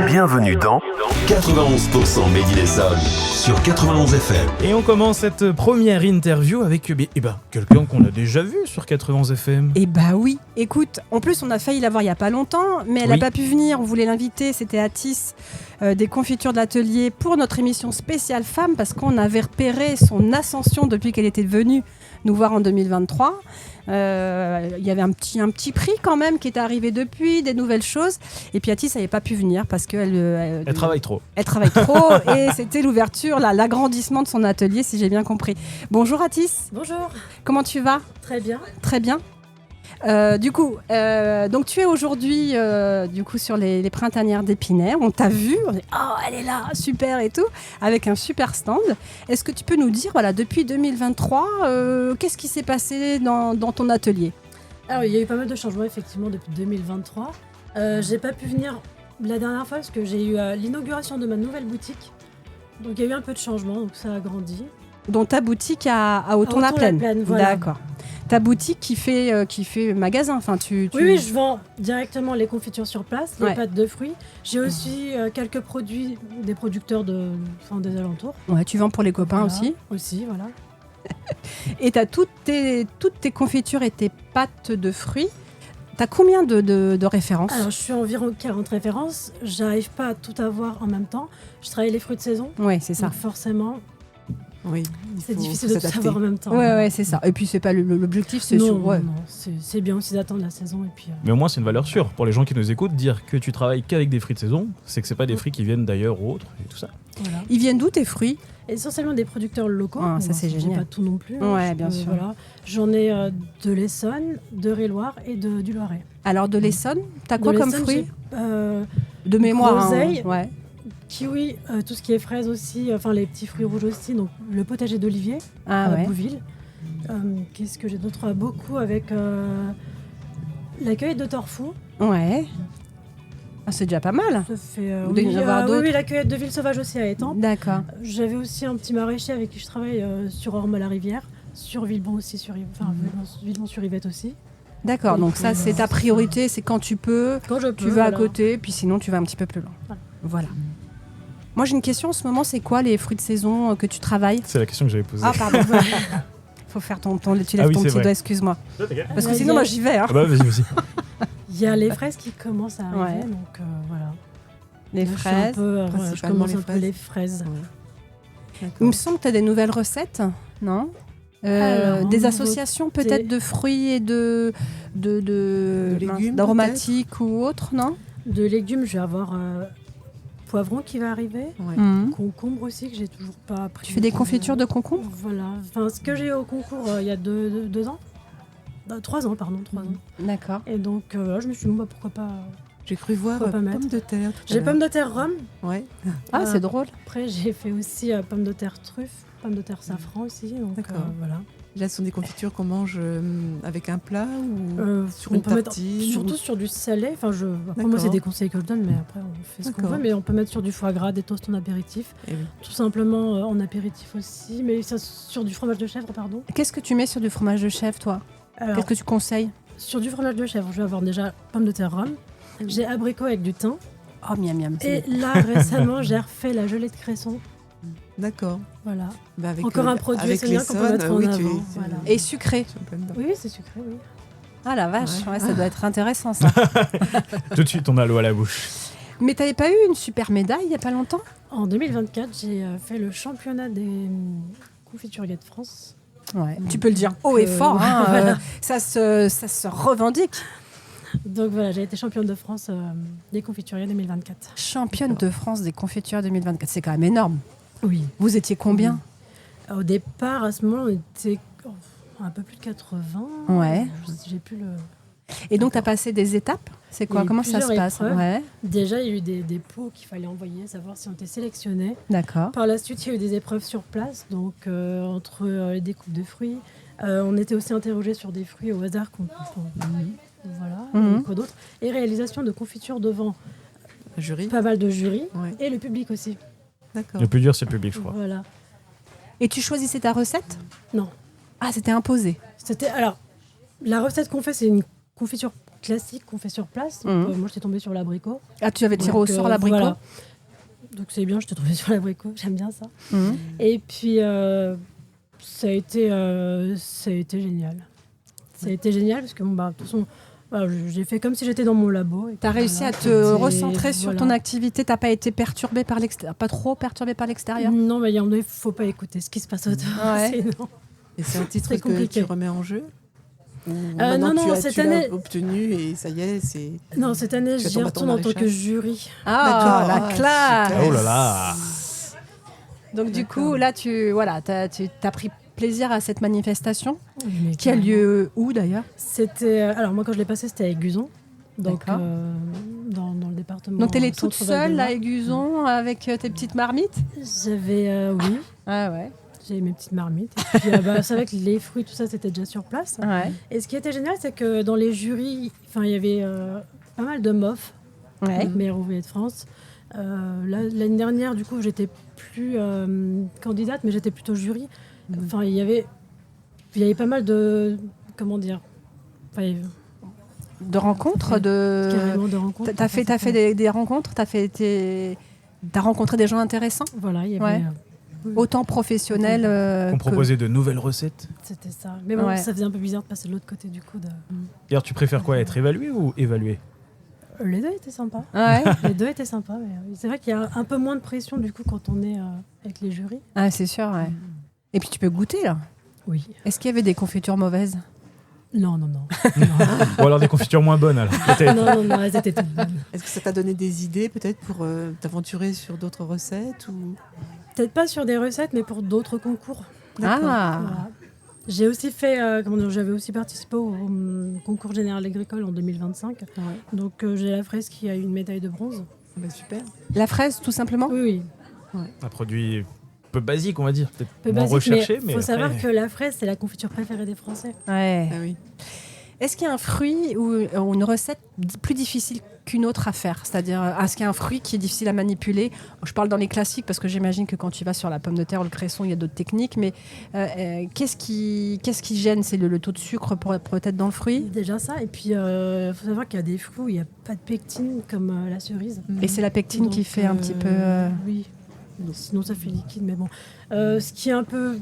Bienvenue dans 91% Made in Essonne sur 91 FM. Et on commence cette première interview avec quelqu'un qu'on a déjà vu sur 91 FM. Eh bah oui, écoute, en plus on a failli la voir il n'y a pas longtemps, mais elle n'a pas pu venir, on voulait l'inviter, c'était Atis des confitures de l'atelier pour notre émission spéciale femmes, parce qu'on avait repéré son ascension depuis qu'elle était venue nous voir en 2023. Il y avait un petit prix quand même qui était arrivé depuis, des nouvelles choses, et puis Atis n'avait pas pu venir parce qu'elle travaille trop. Elle travaille trop et c'était l'ouverture, l'agrandissement de son atelier, si j'ai bien compris. Bonjour Atis. Bonjour. Comment tu vas ? Très bien. Très bien. Donc tu es aujourd'hui sur les printanières d'Épinay. On t'a vu, on dit oh elle est là, super et tout, avec un super stand. Est-ce que tu peux nous dire depuis 2023, qu'est-ce qui s'est passé dans ton atelier ? Alors il y a eu pas mal de changements effectivement depuis 2023. J'ai pas pu venir la dernière fois parce que j'ai eu l'inauguration de ma nouvelle boutique. Donc il y a eu un peu de changement, donc ça a grandi. Donc ta boutique à Othon-la-Plaine. Voilà. D'accord. Ta boutique qui fait magasin, enfin Oui, je vends directement les confitures sur place, les pâtes de fruits. J'ai aussi quelques produits des producteurs des alentours. Ouais, tu vends pour les copains aussi. Aussi, voilà. Et tu as toutes tes confitures et tes pâtes de fruits. Tu as combien de références ? Alors, je suis environ 40 références. J'arrive pas à tout avoir en même temps. Je travaille les fruits de saison. Oui, c'est ça. Donc forcément... Oui, c'est difficile de tout savoir en même temps. Ouais, c'est ça. Et puis c'est pas l'objectif, c'est non, c'est bien aussi d'attendre la saison et puis. Mais au moins c'est une valeur sûre pour les gens qui nous écoutent. Dire que tu travailles qu'avec des fruits de saison, c'est que c'est pas des fruits qui viennent d'ailleurs ou autres et tout ça. Voilà. Ils viennent d'où tes fruits ? Essentiellement des producteurs locaux. Ça c'est génial. J'ai pas tout non plus. Ouais, bien sûr. Voilà. J'en ai de l'Essonne, de Réloir et du Loiret. Alors de l'Essonne, t'as quoi comme fruits ? De mémoire. Groseille, ouais. Kiwi, tout ce qui est fraises aussi, les petits fruits rouges aussi, donc le potager d'olivier à Bouville. Qu'est-ce que j'ai d'autre ? Beaucoup avec la cueillette de torfou. Ouais. Ah, c'est déjà pas mal. Ça fait, oui, la cueillette de ville sauvage aussi à Étampes. D'accord. J'avais aussi un petit maraîcher avec qui je travaille sur Orme-la-Rivière, sur Villebon aussi, Villebon-sur-Yvette aussi. D'accord, donc ça c'est ta priorité, c'est quand tu peux, tu vas à côté, puis sinon tu vas un petit peu plus loin. Voilà. Moi j'ai une question en ce moment, c'est quoi les fruits de saison que tu travailles ? C'est la question que j'avais posée. Ah pardon. Faut faire tu lèves ton petit doigt, excuse-moi. Parce que sinon moi j'y vais. Hein. Ah bah vas-y. Il y a les fraises qui commencent à arriver, donc voilà. Les fraises. Je commence un peu les fraises. Ouais. Il me semble que tu as des nouvelles recettes, non ? Des associations peut-être de fruits et de légumes, d'aromatiques ou autres, non ? De légumes, je vais avoir poivron qui va arriver, concombre aussi que j'ai toujours pas pris. Tu fais des confitures de concombre ? Voilà, ce que j'ai eu au concours il y a 2 ans, 3 ans pardon, 3 ans. D'accord. Et donc je me suis dit pourquoi pas. J'ai cru voir pommes de terre. J'ai pommes de terre rhum. Ouais. Ah c'est drôle. Après j'ai fait aussi pommes de terre truffe, pommes de terre safran aussi. Donc voilà. Là, ce sont des confitures qu'on mange avec un plat ou sur une tartine surtout sur du salé. Après, moi, c'est des conseils que je donne, mais après, on fait ce qu'on veut. Mais on peut mettre sur du foie gras, des toasts en apéritif. Tout simplement en apéritif aussi. Mais ça, sur du fromage de chèvre, pardon. Qu'est-ce que tu mets sur du fromage de chèvre, toi ? Qu'est-ce que tu conseilles ? Sur du fromage de chèvre, je vais avoir déjà pommes de terre rhum. J'ai abricot avec du thym. Oh, miam miam. Et là, récemment, j'ai refait la gelée de cresson. D'accord. Voilà. Encore un produit essonien qu'on peut mettre en avant. Voilà. Et sucré. Oui, c'est sucré, oui. Ah la vache, ça doit être intéressant ça. Tout de suite, on a l'eau à la bouche. Mais t'avais pas eu une super médaille il y a pas longtemps ? En 2024, j'ai fait le championnat des confituriers de France. Ouais. Tu peux le dire haut et fort, voilà. Ça se revendique. Donc voilà, j'ai été championne de France des confituriers 2024. Championne de France des confituriers 2024, c'est quand même énorme. Oui. Vous étiez combien ? Au départ, à ce moment, on était un peu plus de 80. Ouais. J'ai plus le... Et donc, tu as passé des étapes ? C'est quoi ? Comment ça se passe ? Déjà, il y a eu des pots qu'il fallait envoyer, savoir si on était sélectionné. D'accord. Par la suite, il y a eu des épreuves sur place, donc entre les découpes de fruits. On était aussi interrogés sur des fruits au hasard voilà, quoi d'autre. Et réalisation de confitures devant pas mal de jurys et le public aussi. D'accord. Le plus dur, c'est le public, je crois. Voilà. Et tu choisissais ta recette ? Non. Ah, c'était imposé. Alors, la recette qu'on fait, c'est une confiture classiques qu'on fait sur place. Donc, moi, j'étais tombée sur l'abricot. Ah, tu avais tiré au sort l'abricot. Voilà. Donc c'est bien, j'étais tombée sur l'abricot. J'aime bien ça. Et puis ça a été génial. Ça a été génial parce que de toute façon, j'ai fait comme si j'étais dans mon labo. Tu as réussi à te recentrer sur ton activité. Tu n'as pas été perturbée par l'extérieur, pas trop perturbée par l'extérieur. Non, mais il ne faut pas écouter ce qui se passe autour. Sinon... Et c'est un titre que tu remets en jeu cette année obtenu et ça y est, c'est. Non, cette année, j'y retourne en tant que jury. Ah, la classe. Oh là là. Donc du coup, là, tu as pris plaisir à cette manifestation qui a lieu où d'ailleurs ? C'était alors moi quand je l'ai passé, c'était à Aiguzon. Donc dans le département. Donc tu es toute seule à Aiguzon avec tes petites marmites ? J'avais oui. Ah ouais. J'ai mes petites marmites. Et puis, c'est vrai que les fruits, tout ça, c'était déjà sur place. Ouais. Et ce qui était génial, c'est que dans les jurys, il y avait pas mal de MOF, meilleurs ouvriers de France. L'année dernière, du coup, j'étais plus candidate, mais j'étais plutôt jury. Enfin, il y avait pas mal de... Comment dire de rencontres Carrément de rencontres. T'as fait des rencontres ? T'as rencontré des gens intéressants ? Voilà, il y avait... Autant professionnels qu'on proposait de nouvelles recettes. C'était ça. Mais bon, ça faisait un peu bizarre de passer de l'autre côté du coup. D'ailleurs, tu préfères quoi, être évalué ou évalué ? Les deux étaient sympas. Ouais. Les deux étaient sympas. Mais c'est vrai qu'il y a un peu moins de pression du coup quand on est avec les jurys. Ah, c'est sûr, ouais. Et puis tu peux goûter là. Oui. Est-ce qu'il y avait des confitures mauvaises ? Non. Ou alors des confitures moins bonnes alors. Non, elles étaient toutes bonnes. Est-ce que ça t'a donné des idées peut-être pour t'aventurer sur d'autres recettes ou... Peut-être pas sur des recettes, mais pour d'autres concours. Ah. Voilà. J'ai aussi fait, j'avais aussi participé au concours général agricole en 2025. Ouais. Donc j'ai la fraise qui a eu une médaille de bronze. Super. La fraise, tout simplement ? Oui. Ouais. Un produit peu basique, on va dire. Peut-être peu moins basique, recherché, mais faut après... savoir que la fraise, c'est la confiture préférée des Français. Ouais. Ah oui. Est-ce qu'il y a un fruit ou une recette plus difficile qu'une autre à faire ? C'est-à-dire, est-ce qu'il y a un fruit qui est difficile à manipuler ? Je parle dans les classiques parce que j'imagine que quand tu vas sur la pomme de terre ou le cresson, il y a d'autres techniques. Mais qu'est-ce qui gêne ? C'est le taux de sucre peut-être dans le fruit ? Déjà ça. Et puis, il faut savoir qu'il y a des fruits où il n'y a pas de pectine comme la cerise. Et c'est la pectine qui fait un petit peu... Oui. Sinon, ça fait liquide. Mais bon. Ce qui est un peu...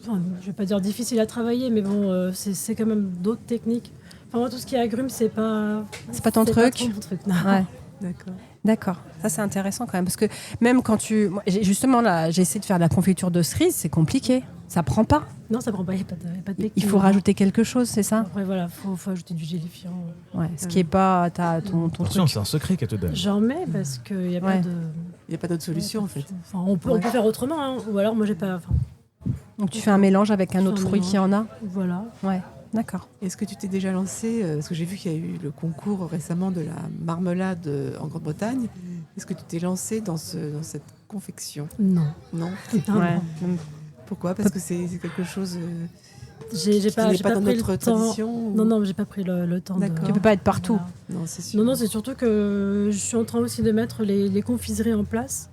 Enfin, je vais pas dire difficile à travailler, mais bon, c'est quand même d'autres techniques. Enfin, moi, tout ce qui est agrumes, c'est pas ton truc. Pas trop mon truc, non. Ouais. D'accord. Ça, c'est intéressant quand même. Parce que même quand moi, justement, là, j'ai essayé de faire de la confiture de cerise, c'est compliqué. Ça prend pas. Non, ça prend pas. Il n'y a pas de pectine. Il faut rajouter quelque chose, c'est ça ? Après, voilà, faut ajouter du gélifiant. Ouais, ce qui n'est pas ton Attention, truc. c'est un secret qu'elle te donne. J'en mets parce qu'il n'y a pas de... Il n'y a pas d'autre solution, en fait. Enfin, on peut faire autrement, hein. Ou alors, moi, j'ai pas... Donc, tu fais un mélange avec un autre fruit qui en a ? Voilà. Ouais. D'accord. Est-ce que tu t'es déjà lancé, parce que j'ai vu qu'il y a eu le concours récemment de la marmelade en Grande-Bretagne, est-ce que tu t'es lancé dans cette confection ? Non. Ouais. Pourquoi ? Parce que c'est quelque chose j'ai qui pas n'est pas dans pris notre le temps. tradition ou... Non, j'ai pas pris le temps. D'accord. Tu peux pas être partout. Voilà. Non, c'est sûr. Non, c'est surtout que je suis en train aussi de mettre les confiseries en place.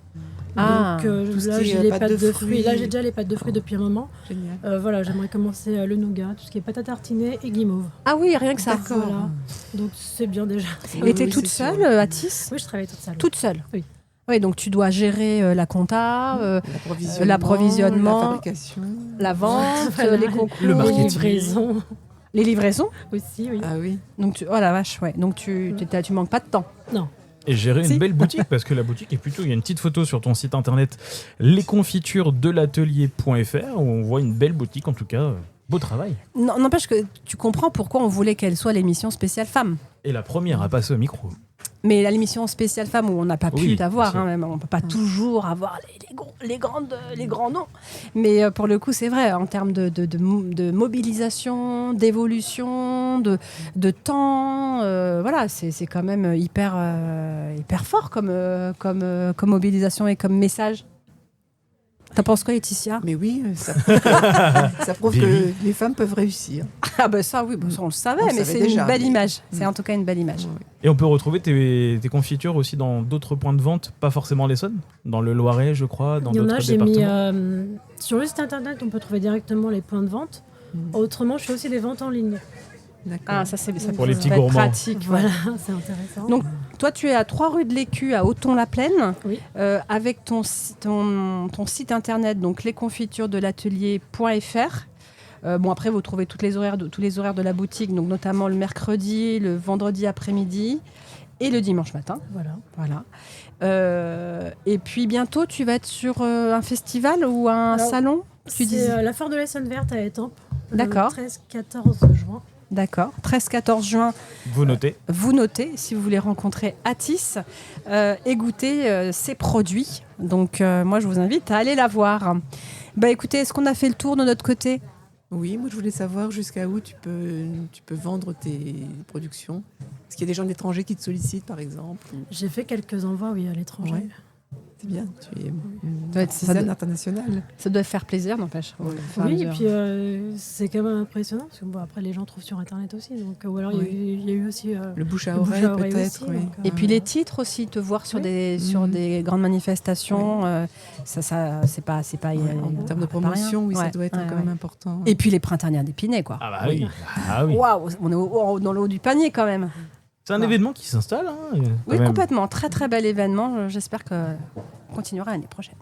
Ah, donc là, j'ai les pâtes de fruits. Là, j'ai déjà les pâtes de fruits depuis un moment. Génial. Voilà, j'aimerais commencer le nougat, tout ce qui est pâte à tartiner et guimauve. Ah oui, rien que ça. D'accord. Voilà. Donc c'est bien déjà. Et t'es toute seule, Atis ? Oui, je travaille toute seule. Toute seule ? Oui. Oui, donc tu dois gérer la compta, l'approvisionnement, la fabrication, la vente, les concours, le marketing. Les livraisons. Les livraisons aussi, oui. Ah oui. Donc oh la vache, ouais. Donc tu manques pas de temps. Non. Et gérer une belle boutique, parce que la boutique est plutôt... Il y a une petite photo sur ton site internet, lesconfituresdelatelier.fr, où on voit une belle boutique, en tout cas. Beau travail. Non, n'empêche que tu comprends pourquoi on voulait qu'elle soit l'émission spéciale femmes. Et la première à passer au micro. Mais l'émission spéciale femmes où on n'a pas pu t'avoir, hein, on ne peut pas toujours avoir les grands noms. Mais pour le coup, c'est vrai, en termes de mobilisation, d'évolution, de temps, voilà, c'est quand même hyper fort comme mobilisation et comme message. T'en penses quoi, Laetitia ? Mais oui, ça prouve que les femmes peuvent réussir. Ah ben ça, oui, ça on le savait, mais c'est déjà une belle image. C'est en tout cas une belle image. Ouais. Et on peut retrouver tes confitures aussi dans d'autres points de vente, pas forcément l'Essonne, dans le Loiret, je crois, dans d'autres départements. Il y en a, j'ai mis... sur le site internet, on peut trouver directement les points de vente. Autrement, je fais aussi des ventes en ligne. D'accord. ça c'est Pour les petits peut être gourmands. pratique. Voilà, c'est intéressant. Donc, toi, tu es à 3 rue de l'Écu, à Auton-la-Plaine, Oui. avec ton site internet, donc lesconfituresdelatelier.fr. Après, vous trouvez tous les horaires de la boutique, donc notamment le mercredi, le vendredi après-midi et le dimanche matin. Voilà. Et puis bientôt, tu vas être sur un festival ou un salon. C'est la Foire de la Scène Verte à Étampes. D'accord. Le 13-14 juin. D'accord. 13-14 juin. Vous notez. Vous notez si vous voulez rencontrer Atis et goûter ses produits. Donc, moi, je vous invite à aller la voir. Écoutez, est-ce qu'on a fait le tour de notre côté ? Oui, moi je voulais savoir jusqu'à où tu peux vendre tes productions. Est-ce qu'il y a des gens de l'étranger qui te sollicitent, par exemple? J'ai fait quelques envois, à l'étranger. Ouais. C'est bien, tu es doit être artisane internationale. Ça doit faire plaisir, n'empêche. Oui, et puis c'est quand même impressionnant, parce que après les gens trouvent sur Internet aussi. Donc, ou alors il y a eu aussi... le bouche à oreille peut-être. Aussi, oui. donc, Et puis les titres aussi, te voir sur des grandes manifestations, ça c'est pas en termes de promotion, oui, ça doit être quand même important. Et puis les printanières d'Épinay, quoi. Ah bah oui. Ah oui. Waouh, on est dans le haut du panier quand même. C'est un événement qui s'installe. Oui, complètement. Très très bel événement. J'espère qu'on continuera l'année prochaine.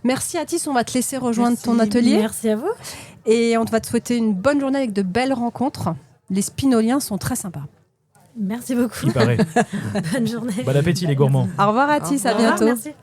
Merci Atis, on va te laisser rejoindre ton atelier. Merci à vous. Et on va te souhaiter une bonne journée avec de belles rencontres. Les spinoliens sont très sympas. Merci beaucoup. Il paraît. Bonne journée. Bon appétit les gourmands. Au revoir Atis, à bientôt. Merci.